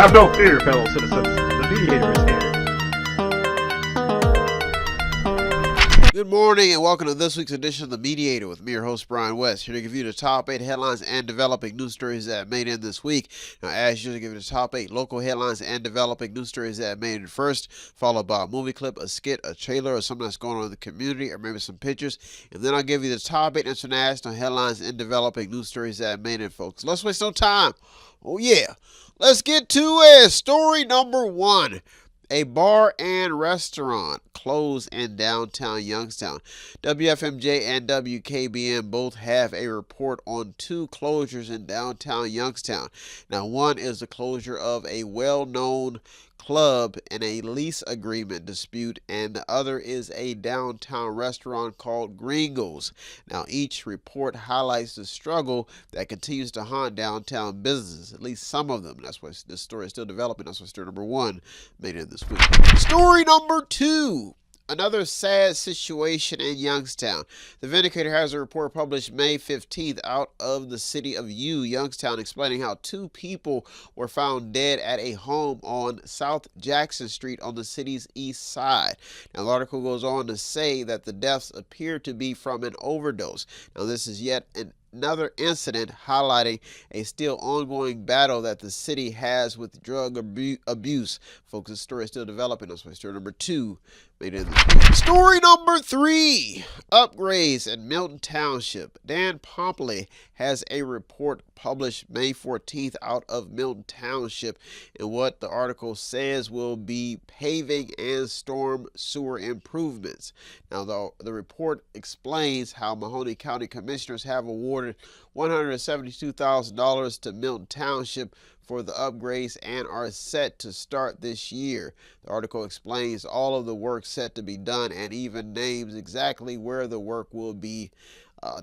Have no fear, fellow citizens. The Mediator is here. Good morning and welcome to this week's edition of The Mediator with me, your host, Brian West, here to give you the top 8 headlines and developing news stories that made in this week. Now, as usual, give you the top 8 local headlines and developing news stories that made in first, followed by a movie clip, a skit, a trailer, or something that's going on in the community, or maybe some pictures. And then I'll give you the top 8 international headlines and developing news stories that made it, folks. Let's waste no time. Oh, yeah. Let's get to it. Story number 1. A bar and restaurant closed in downtown Youngstown. WFMJ and WKBN both have a report on 2 closures in downtown Youngstown. Now, one is the closure of a well-known club in a lease agreement dispute, and the other is a downtown restaurant called Gringos. Now, each report highlights the struggle that continues to haunt downtown businesses, at least some of them. That's why this story is still developing. That's why story number 1 made it this week. Story number 2. Another sad situation in Youngstown. The Vindicator has a report published May 15th out of the city of Youngstown, explaining how 2 people were found dead at a home on South Jackson Street on the city's east side. Now, the article goes on to say that the deaths appear to be from an overdose. Now, this is yet another incident highlighting a still ongoing battle that the city has with drug abuse. Folks, this story is still developing. That's why story number 2 made it in this week. Story number 3. Upgrades in Milton Township. Dan Pompley has a report published May 14th out of Milton Township, and what the article says will be paving and storm sewer improvements. Now, the report explains how Mahoning County Commissioners have awarded $172,000 to Milton Township for the upgrades and are set to start this year. The article explains all of the work set to be done and even names exactly where the work will be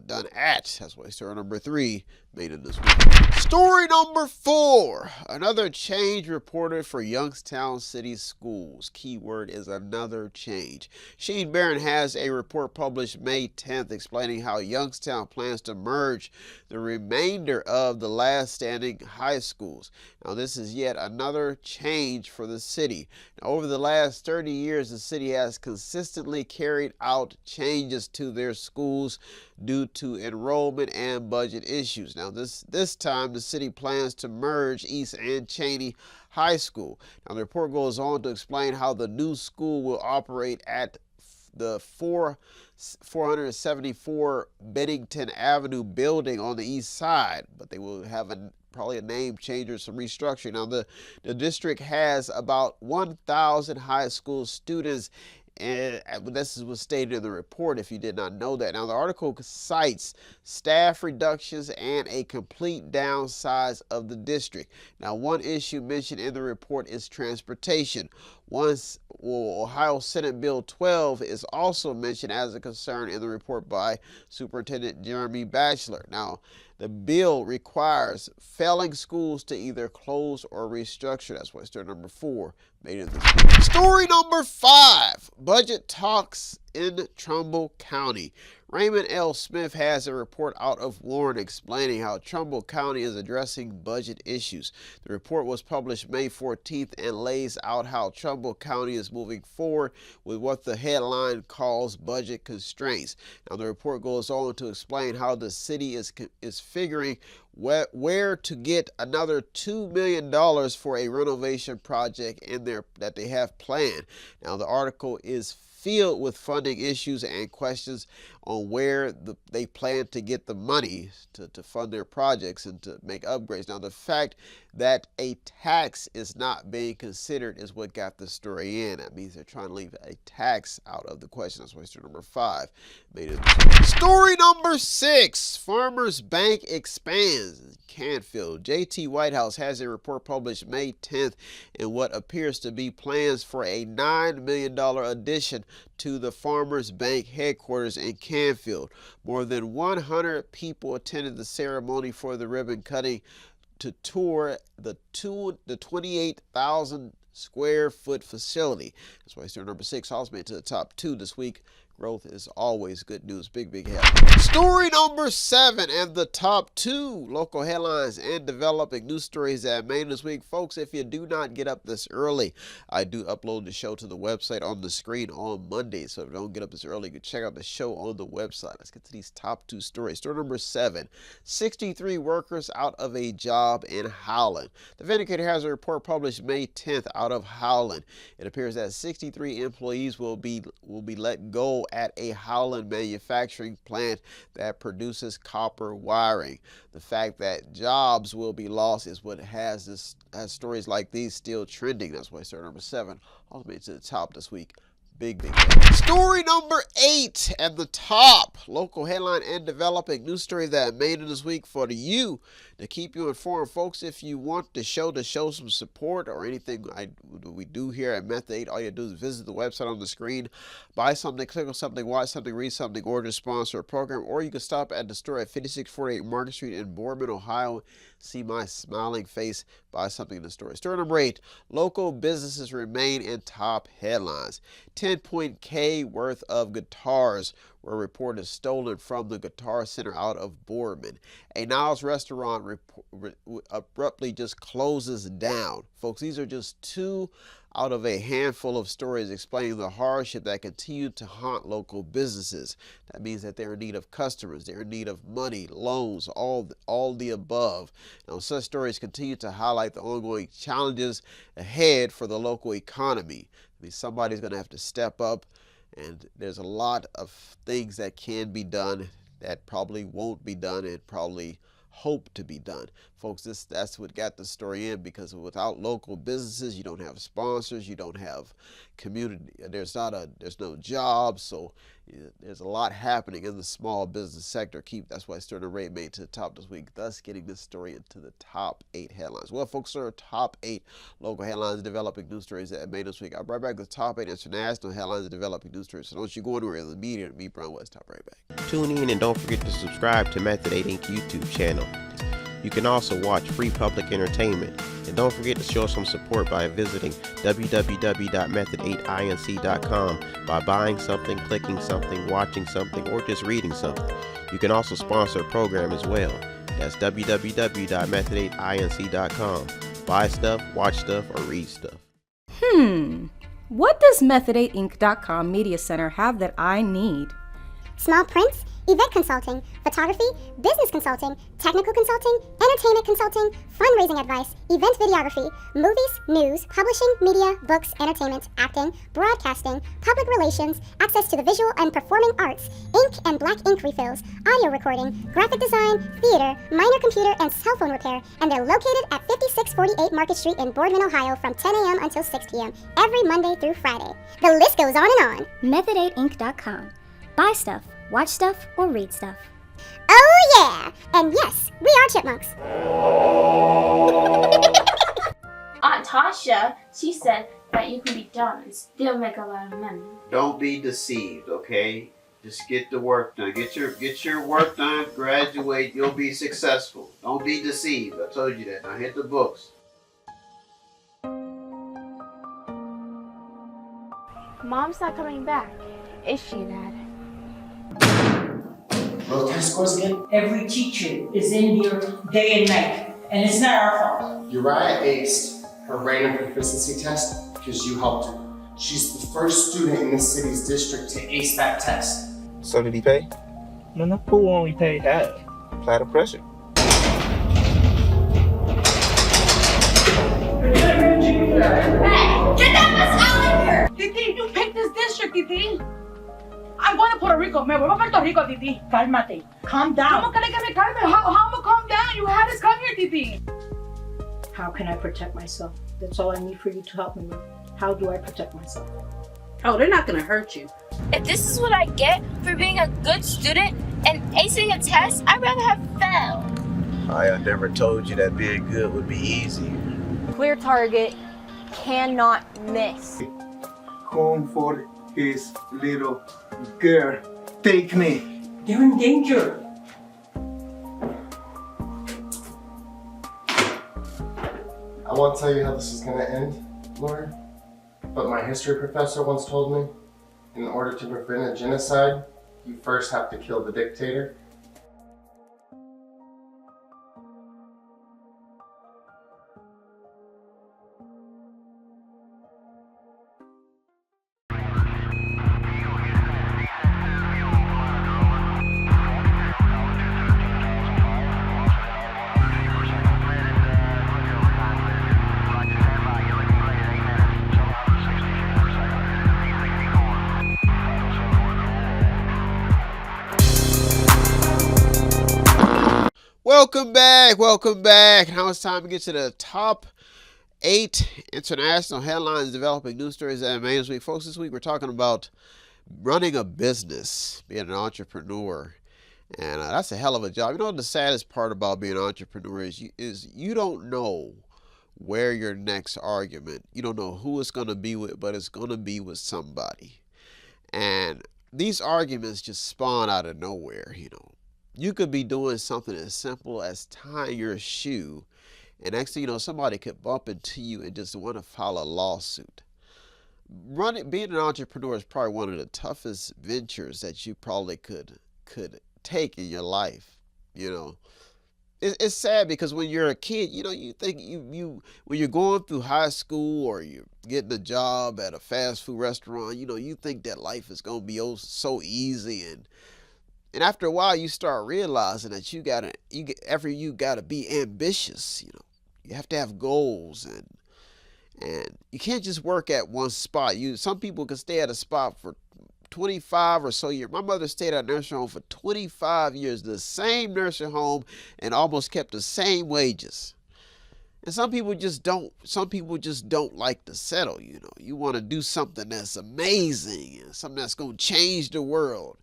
done at. That's why story number 3 made it this week. Story number 4. Another change reported for Youngstown City Schools. Keyword is another change. Sheen Barron has a report published May 10th explaining how Youngstown plans to merge the remainder of the last standing high schools. Now, this is yet another change for the city. Now, over the last 30 years, the city has consistently carried out changes to their schools due to enrollment and budget issues. Now, this time, the city plans to merge East and Cheney High School. Now, the report goes on to explain how the new school will operate at the 474 Bennington Avenue building on the east side, but they will have probably a name change or some restructuring. Now, the district has about 1,000 high school students, and this was stated in the report if you did not know that. Now, the article cites staff reductions and a complete downsize of the district. Now, one issue mentioned in the report is transportation. Ohio Senate Bill 12 is also mentioned as a concern in the report by Superintendent Jeremy Batchelor. Now, the bill requires failing schools to either close or restructure. That's why story number 4 made it this week. Story number 5. Budget talks in Trumbull County. Raymond L. Smith has a report out of Warren explaining how Trumbull County is addressing budget issues. The report was published May 14th and lays out how Trumbull County is moving forward with what the headline calls budget constraints. Now, the report goes on to explain how the city is figuring where to get another $2 million for a renovation project that they have planned. Now, the article is filled with funding issues and questions on where they plan to get the money to fund their projects and to make upgrades. Now, the fact that a tax is not being considered is what got the story in. That means they're trying to leave a tax out of the question. That's why story number 5 made it. Story number 6. Farmers Bank expands. Canfield. J.T. Whitehouse has a report published May 10th in what appears to be plans for a $9 million addition to the Farmers Bank headquarters in Canfield. More than 100 people attended the ceremony for the ribbon cutting to tour the 28,000 square foot facility. That's why story number 6 also made it to the top 2 this week. Growth is always good news. Big help. Story number 7 and the top 2 local headlines and developing news stories that made this week. Folks, if you do not get up this early, I do upload the show to the website on the screen on Monday. So if you don't get up this early, you can check out the show on the website. Let's get to these top 2 stories. Story number 7, 63 workers out of a job in Howland. The Vindicator has a report published May 10th out of Howland. It appears that 63 employees will be let go at a Howland manufacturing plant that produces copper wiring. The fact that jobs will be lost is what has stories like these still trending. That's why story number 7 also made it to the top this week. Big. Story number 8 at the top. Local headline and developing news story that made it this week for you to keep you informed. Folks, if you want the show to show some support or anything we do here at Method 8, all you do is visit the website on the screen, buy something, click on something, watch something, read something, or just sponsor a program. Or you can stop at the store at 5648 Market Street in Boardman, Ohio. See my smiling face, buy something in the store. Story number 8, local businesses remain in top headlines. 10.K worth of guitars were reported stolen from the Guitar Center out of Boardman. A Niles restaurant abruptly just closes down. Folks, these are just 2 out of a handful of stories explaining the hardship that continue to haunt local businesses. That means that they're in need of customers, they're in need of money, loans, all the above. Now, such stories continue to highlight the ongoing challenges ahead for the local economy. I mean, somebody's going to have to step up, and there's a lot of things that can be done that probably won't be done and probably hope to be done. Folks, that's what got the story in, because without local businesses, you don't have sponsors, you don't have community, there's no jobs, so there's a lot happening in the small business sector. That's why story number 8 made to the top this week, thus getting this story into the top 8 headlines. Well, folks, there are top 8 local headlines and developing news stories that made this week. I'll be right back with the top 8 international headlines and developing news stories. So don't you go anywhere. The Mediator, me, Brian West, top right back. Tune in and don't forget to subscribe to Method 8 Inc. YouTube channel. You can also watch free public entertainment. And don't forget to show some support by visiting www.method8inc.com by buying something, clicking something, watching something, or just reading something. You can also sponsor a program as well. That's www.method8inc.com. Buy stuff, watch stuff, or read stuff. What does Method8inc.com Media Center have that I need? Small prints, event consulting, photography, business consulting, technical consulting, entertainment consulting, fundraising advice, event videography, movies, news, publishing, media, books, entertainment, acting, broadcasting, public relations, access to the visual and performing arts, ink and black ink refills, audio recording, graphic design, theater, minor computer and cell phone repair, and they're located at 5648 Market Street in Boardman, Ohio from 10 a.m. until 6 p.m. every Monday through Friday. The list goes on and on. Method8inc.com. Buy stuff, watch stuff, or read stuff. Oh yeah! And yes, we are chipmunks. Aunt Tasha, she said that you can be dumb and still make a lot of money. Don't be deceived, okay? Just get the work done. Get your work done, graduate, you'll be successful. Don't be deceived. I told you that. Now hit the books. Mom's not coming back, is she, Dad? Those test scores again? Every teacher is in here day and night, and it's not our fault. Uriah aced her random proficiency test because you helped her. She's the first student in the city's district to ace that test. So did he pay? No, who only paid that? Apply the pressure. Hey, get that mess out of here! Titi, you picked this district, Titi. I'm going to Puerto Rico. Me voy a Puerto Rico, Titi. Cálmate. Calm down. ¿Cómo que me calme? How am I calm down? You had us come here, Titi. How can I protect myself? That's all I need for you to help me with. How do I protect myself? Oh, they're not going to hurt you. If this is what I get for being a good student and acing a test, I'd rather have failed. I never told you that being good would be easy. Clear target, cannot miss. Home for his little girl. Take me. They're in danger. I won't tell you how this is going to end, Lauren, but my history professor once told me In order to prevent a genocide, you first have to kill the dictator. Welcome back. Now it's time to get to the top 8 international headlines developing news stories that made this week. Folks, this week we're talking about running a business, being an entrepreneur. And that's a hell of a job. You know, the saddest part about being an entrepreneur is you don't know where your next argument, you don't know who it's going to be with, but it's going to be with somebody. And these arguments just spawn out of nowhere, you know. You could be doing something as simple as tying your shoe, and next thing you know, somebody could bump into you and just want to file a lawsuit. Being an entrepreneur is probably one of the toughest ventures that you probably could take in your life. You know, it's sad because when you're a kid, you know, you think when you're going through high school or you're getting a job at a fast food restaurant, you know, you think that life is gonna be so easy, and after a while, you start realizing that you gotta be ambitious. You know, you have to have goals, and you can't just work at one spot. Some people can stay at a spot for 25 or so years. My mother stayed at a nursing home for 25 years, the same nursing home, and almost kept the same wages. And some people just don't like to settle. You know, you want to do something that's amazing, something that's gonna change the world.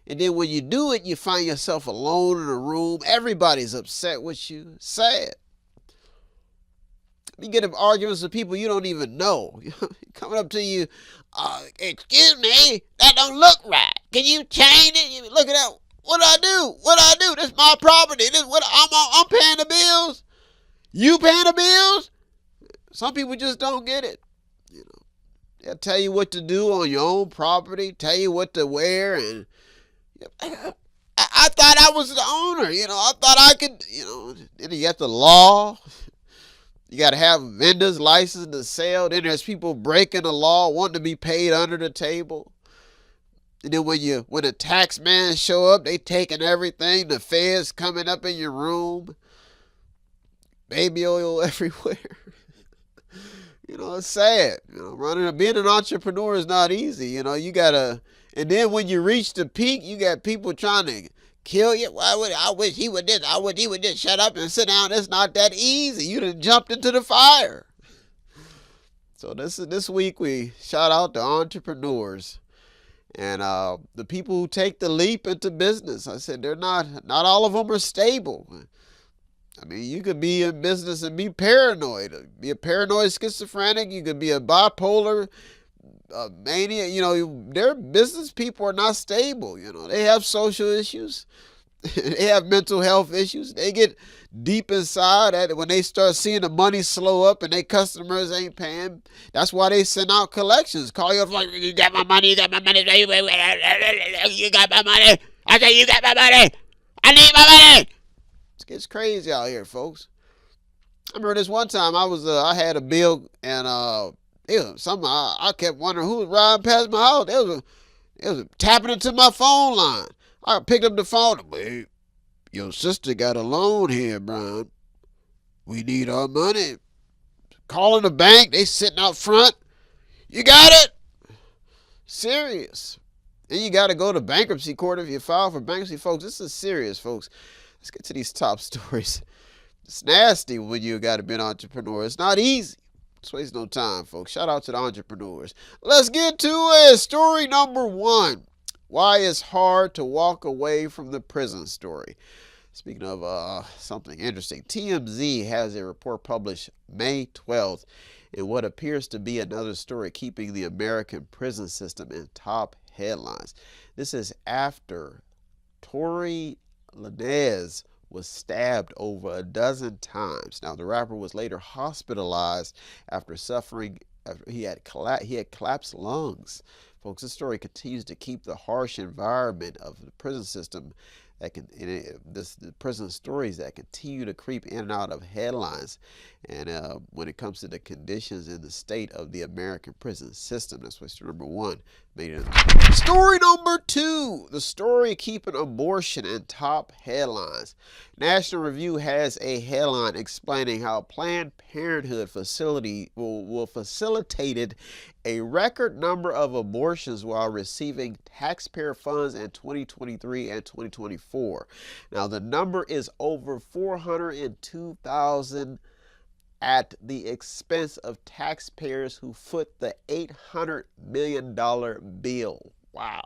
And then when you do it, you find yourself alone in a room. Everybody's upset with you. Sad. You get in arguments with people you don't even know. Coming up to you, excuse me, that don't look right. Can you change it? You look at that. What do I do? What do I do? This is my property. I'm paying the bills. You paying the bills? Some people just don't get it. You know, they'll tell you what to do on your own property, tell you what to wear, and I thought I was the owner, you know. I thought I could, you know. Then you got the law. You got to have vendors licensed to sell. Then there's people breaking the law, wanting to be paid under the table. And then when the tax man show up, they taking everything. The feds coming up in your room. Baby oil everywhere. You know, it's sad. You know, being an entrepreneur is not easy. You know, you gotta. And then when you reach the peak, you got people trying to kill you. I wish he would this. I wish he would just shut up and sit down. It's not that easy. You done jumped into the fire. So this week we shout out to entrepreneurs and the people who take the leap into business. I said not all of them are stable. I mean, you could be in business and be paranoid. Be a paranoid schizophrenic. You could be a bipolar mania. You know, their business people are not stable. You know, they have social issues. They have mental health issues. They get deep inside when they start seeing the money slow up and their customers ain't paying. That's why they send out collections. Call you up like, you got my money, you got my money, you got my money. I say, you got my money. I need my money. It gets crazy out here, folks. I remember this one time I had a bill and I kept wondering who was riding past my house. They was tapping into my phone line. I picked up the phone. Babe, your sister got a loan here, Brian. We need our money. Calling the bank. They sitting out front. You got it? Serious. Then you got to go to bankruptcy court if you file for bankruptcy, folks. This is serious, folks. Let's get to these top stories. It's nasty when you got to be an entrepreneur. It's not easy. Let's waste no time, folks. Shout out to the entrepreneurs. Let's get to it. Story number 1. Why it's hard to walk away from the prison story. Speaking of something interesting, TMZ has a report published May 12th in what appears to be another story keeping the American prison system in top headlines. This is after Tory Lanez was stabbed over a dozen times. Now, the rapper was later hospitalized after he had collapsed lungs Folks, this story continues to keep the harsh environment of the prison system the prison stories that continue to creep in and out of headlines. And when it comes to the conditions and the state of the American prison system, that's why story number 1 made it. Story number 2, the story keeping abortion in top headlines. National Review has a headline explaining how Planned Parenthood facilitated a record number of abortions while receiving taxpayer funds in 2023 and 2024. Now, the number is over 402,000 at the expense of taxpayers who foot the $800 million bill. Wow.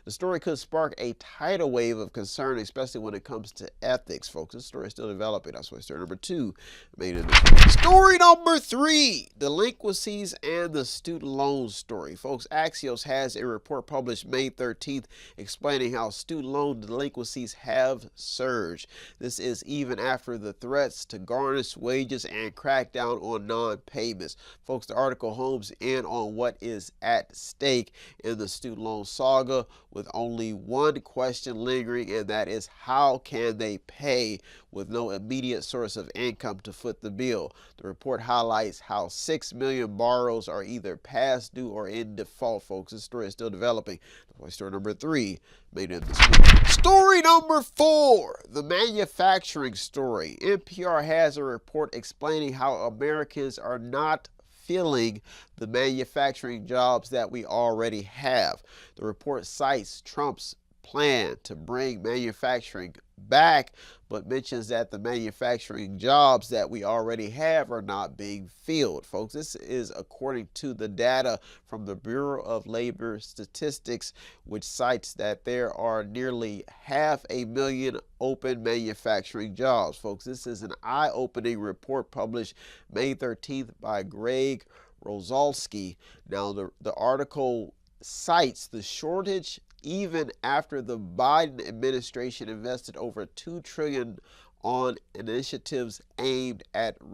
The story could spark a tidal wave of concern, especially when it comes to ethics, folks. This story is still developing. That's why story number 2 made it. Story number 3, delinquencies and the student loan story. Folks, Axios has a report published May 13th explaining how student loan delinquencies have surged. This is even after the threats to garnish wages and crack down on non-payments. Folks, the article homes in on what is at stake in the student loan saga, with only one question lingering, and that is, how can they pay with no immediate source of income to foot the bill? The report highlights how 6 million borrowers are either past due or in default, folks. This story is still developing. That's why story number 3 made it this week. Story number 4, the manufacturing story. NPR has a report explaining how Americans are not filling the manufacturing jobs that we already have. The report cites Trump's plan to bring manufacturing back, but mentions that the manufacturing jobs that we already have are not being filled. Folks, this is according to the data from the Bureau of Labor Statistics, which cites that there are nearly 500,000 open manufacturing jobs. Folks, this is an eye-opening report published May 13th by Greg Rosalsky. Now, the article cites the shortage even after the Biden administration invested over $2 trillion on initiatives aimed at the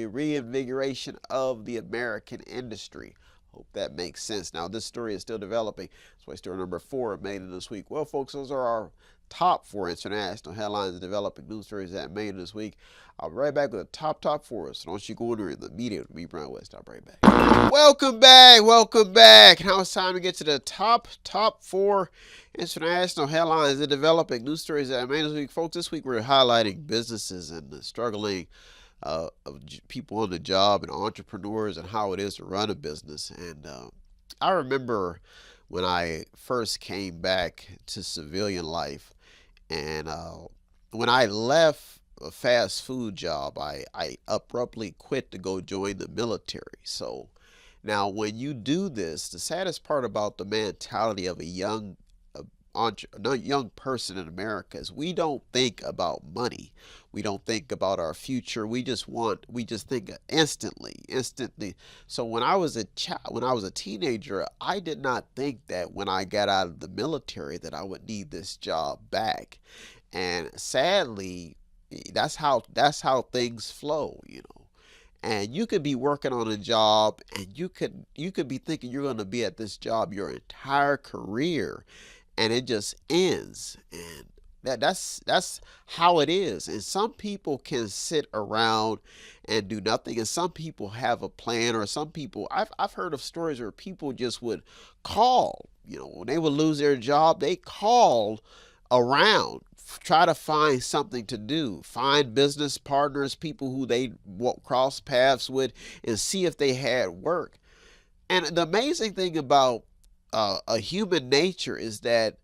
reinvigoration of the American industry. Hope that makes sense. Now, this story is still developing. That's why story number 4 made it this week. Well, folks, those are our top 4 international headlines and developing news stories that made it this week. I'll be right back with the top 4. So don't you go anywhere in the media with me, Brian West. I'll be right back. Welcome back. Now it's time to get to the top 4 international headlines and developing news stories that made it this week. Folks, this week we're highlighting businesses and the struggling of people on the job and entrepreneurs and how it is to run a business. And I remember when I first came back to civilian life, and when I left a fast food job, I abruptly quit to go join the military. So now when you do this, the saddest part about the mentality of a young person in America is we don't think about money. We don't think about our future. We just think instantly. So when I was a teenager, I did not think that when I got out of the military that I would need this job back. And sadly, that's how things flow, you know. And you could be working on a job and you could be thinking you're going to be at this job your entire career, and it just ends. And that's how it is. And some people can sit around and do nothing, and some people have a plan, or some people, I've heard of stories where people just would call, you know, when they would lose their job, they call around, try to find something to do, find business partners, people who they cross paths with, and see if they had work. And the amazing thing about a human nature is that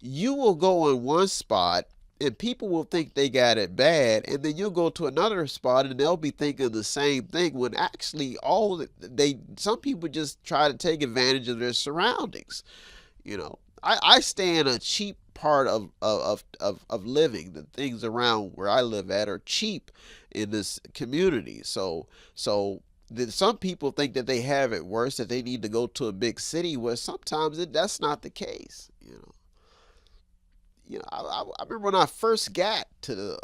you will go in one spot and people will think they got it bad, and then you'll go to another spot and they'll be thinking the same thing, when actually some people just try to take advantage of their surroundings. You know, I stay in a cheap part of living. The things around where I live at are cheap in this community. So some people think that they have it worse, that they need to go to a big city, where sometimes that's not the case. You know, I remember when I first got to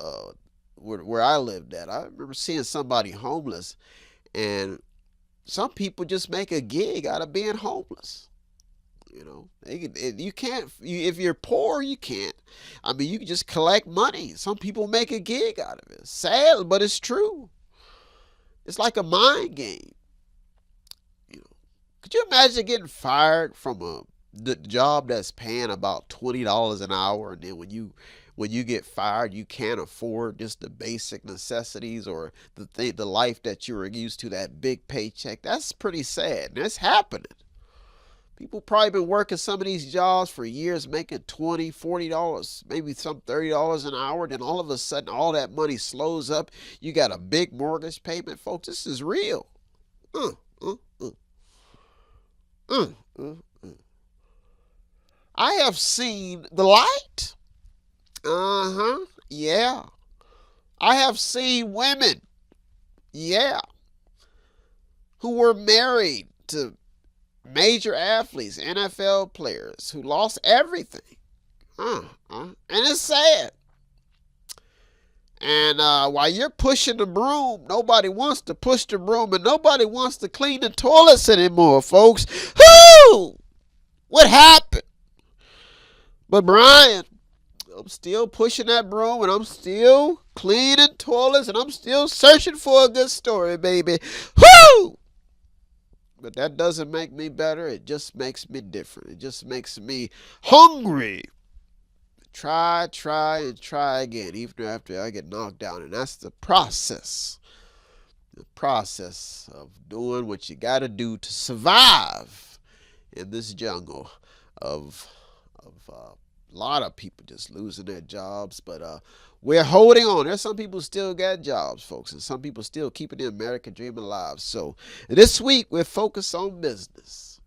where I lived at, I remember seeing somebody homeless, and some people just make a gig out of being homeless. You know, you can't, if you're poor, you can't. I mean, you can just collect money. Some people make a gig out of it. Sad, but it's true. It's like a mind game. You know, could you imagine getting fired from the job that's paying about $20 an hour, and then when you get fired, you can't afford just the basic necessities or the life that you were used to, that big paycheck? That's pretty sad. That's happening. People probably been working some of these jobs for years, making $20, $40, maybe some $30 an hour. Then all of a sudden, all that money slows up. You got a big mortgage payment, folks. This is real. I have seen the light. Yeah. I have seen women. Yeah. Who were married to major athletes, NFL players, who lost everything. And it's sad. And while you're pushing the broom, nobody wants to push the broom, and nobody wants to clean the toilets anymore, folks. Whoo! What happened? But Brian, I'm still pushing that broom, and I'm still cleaning toilets, and I'm still searching for a good story, baby. Whoo! But that doesn't make me better. It just makes me different. It just makes me hungry. Try, and try again, even after I get knocked down. And that's the process. The process of doing what you got to do to survive in this jungle of a lot of people just losing their jobs. But we're holding on. There's some people still got jobs, folks, and some people still keeping the American dream alive. So this week, we're focused on business.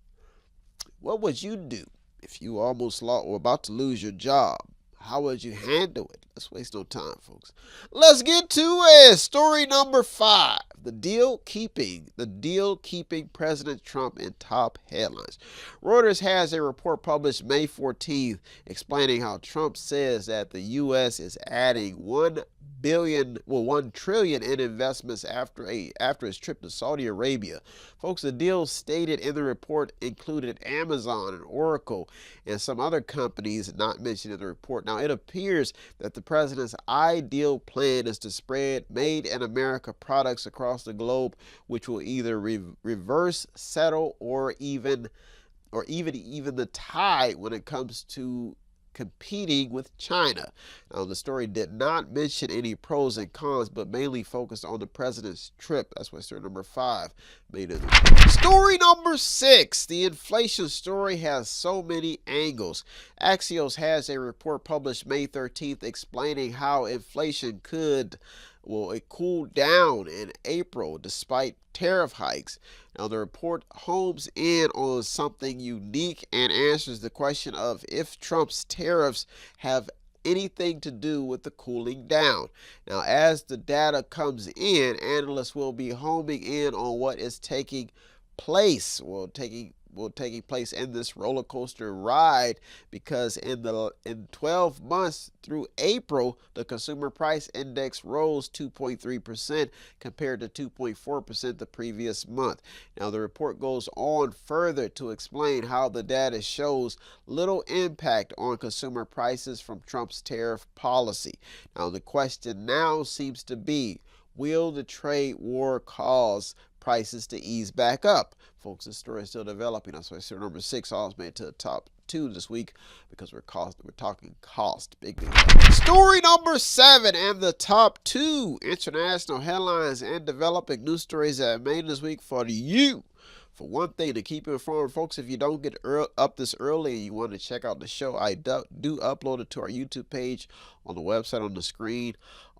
What would you do if you almost lost or about to lose your job? How would you handle it? Let's waste no time, folks. Let's get to it. Story number 5. The deal keeping President Trump in top headlines. Reuters has a report published May 14th explaining how Trump says that the U.S. is adding $1 trillion in investments after his trip to Saudi Arabia. Folks, the deal stated in the report included Amazon and Oracle and some other companies not mentioned in the report. Now, it appears that the president's ideal plan is to spread made in America products across the globe, which will either reverse settle or even the tide when it comes to competing with China. Now, the story did not mention any pros and cons, but mainly focused on the president's trip. That's why story number 5 made it. Story number 6. The inflation story has so many angles. Axios has a report published May 13th explaining how inflation could cool down in April despite tariff hikes. Now, the report homes in on something unique and answers the question of if Trump's tariffs have anything to do with the cooling down. Now, as the data comes in, analysts will be homing in on what is taking place. Taking place in this roller coaster ride, because in 12 months through April, the consumer price index rose 2.3% compared to 2.4% the previous month. Now, the report goes on further to explain how the data shows little impact on consumer prices from Trump's tariff policy. Now, the question now seems to be, will the trade war cause prices to ease back up? Folks, this story is still developing. That's why story number 6 almost made it to the top 2 this week, because we're talking cost. Big. Story number 7 and the top 2 international headlines and developing news stories that I made this week for you. For one thing, to keep you informed, folks, if you don't get up this early and you want to check out the show, I do upload it to our YouTube page on the website on the screen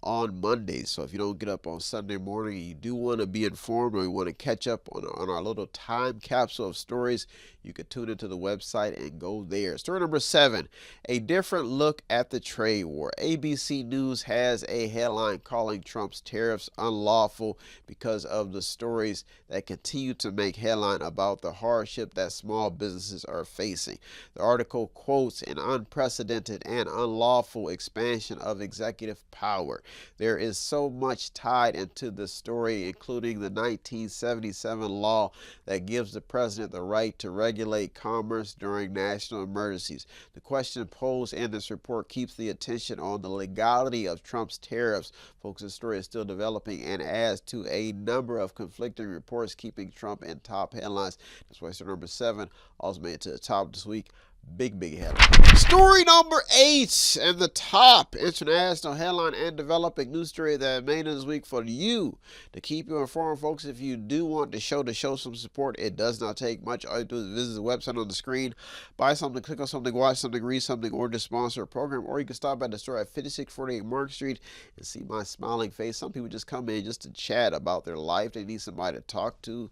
on Mondays. So if you don't get up on Sunday morning and you do want to be informed, or you want to catch up on our little time capsule of stories, you can tune into the website and go there. Story number 7, a different look at the trade war. ABC News has a headline calling Trump's tariffs unlawful because of the stories that continue to make headline about the hardship that small businesses are facing. The article quotes an unprecedented and unlawful expansion of executive power. There is so much tied into this story, including the 1977 law that gives the president the right to regulate commerce during national emergencies. The question posed in this report keeps the attention on the legality of Trump's tariffs. Folks, this story is still developing and adds to a number of conflicting reports keeping Trump in top headlines. That's why story number 7 also made it to the top this week. Big headline. Story number 8 and the top international headline and developing news story that made it this week for you to keep you informed, folks. If you do want the show to show some support, it does not take much. All you do is visit the website on the screen, buy something, click on something, watch something, read something, or to sponsor a program. Or you can stop by the store at 5648 Mark Street and see my smiling face. Some people just come in just to chat about their life. They need somebody to talk to,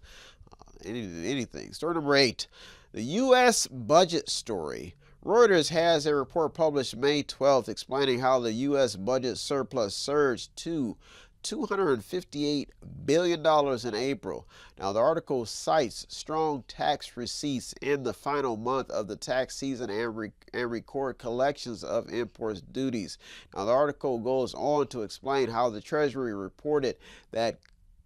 anything. Story number 8. The U.S. budget story. Reuters has a report published May 12th explaining how the U.S. budget surplus surged to $258 billion in April. Now, the article cites strong tax receipts in the final month of the tax season and record collections of imports duties. Now, the article goes on to explain how the Treasury reported that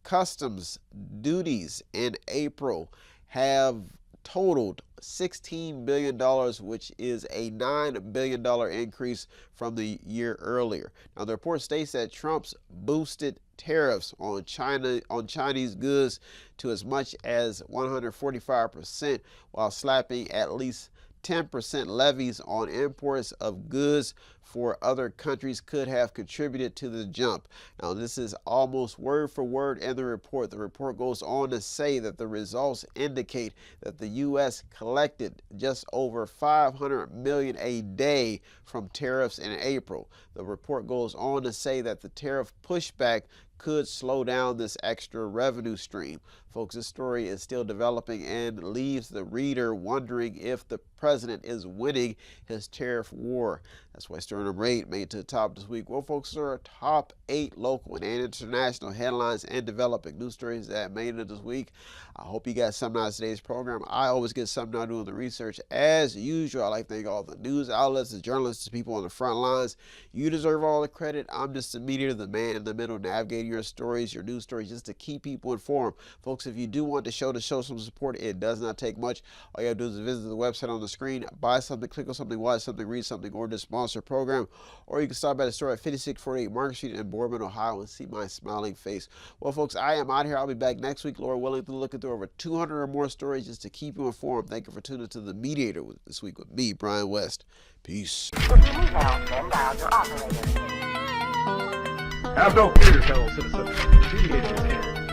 customs duties in April have totaled $16 billion, which is a $9 billion increase from the year earlier. Now, the report states that Trump's boosted tariffs on Chinese goods to as much as 145%, while slapping at least 10% levies on imports of goods for other countries could have contributed to the jump. Now, this is almost word for word in the report. The report goes on to say that the results indicate that the U.S. collected just over $500 million a day from tariffs in April. The report goes on to say that the tariff pushback could slow down this extra revenue stream. Folks, this story is still developing and leaves the reader wondering if the president is winning his tariff war. That's why story number 8 made it to the top this week. Well, folks, there are top 8 local and international headlines and developing news stories that made it this week. I hope you got something out of today's program. I always get something out of doing the research. As usual, I like to thank all the news outlets, the journalists, the people on the front lines. You deserve all the credit. I'm just the mediator, the man in the middle, navigating your stories, your news stories, just to keep people informed. Folks, if you do want the show to show some support, it does not take much. All you have to do is visit the website on the screen, buy something, click on something, watch something, read something, or to sponsor a program. Or you can stop by the store at 5648 Market Street in Boardman, Ohio, and see my smiling face. Well, folks, I am out here. I'll be back next week, Lord willing, to look through over 200 or more stories just to keep you informed. Thank you for tuning to The Mediator this week with me, Brian West. Peace. Have no fear, fellow citizens. The Mediator is here.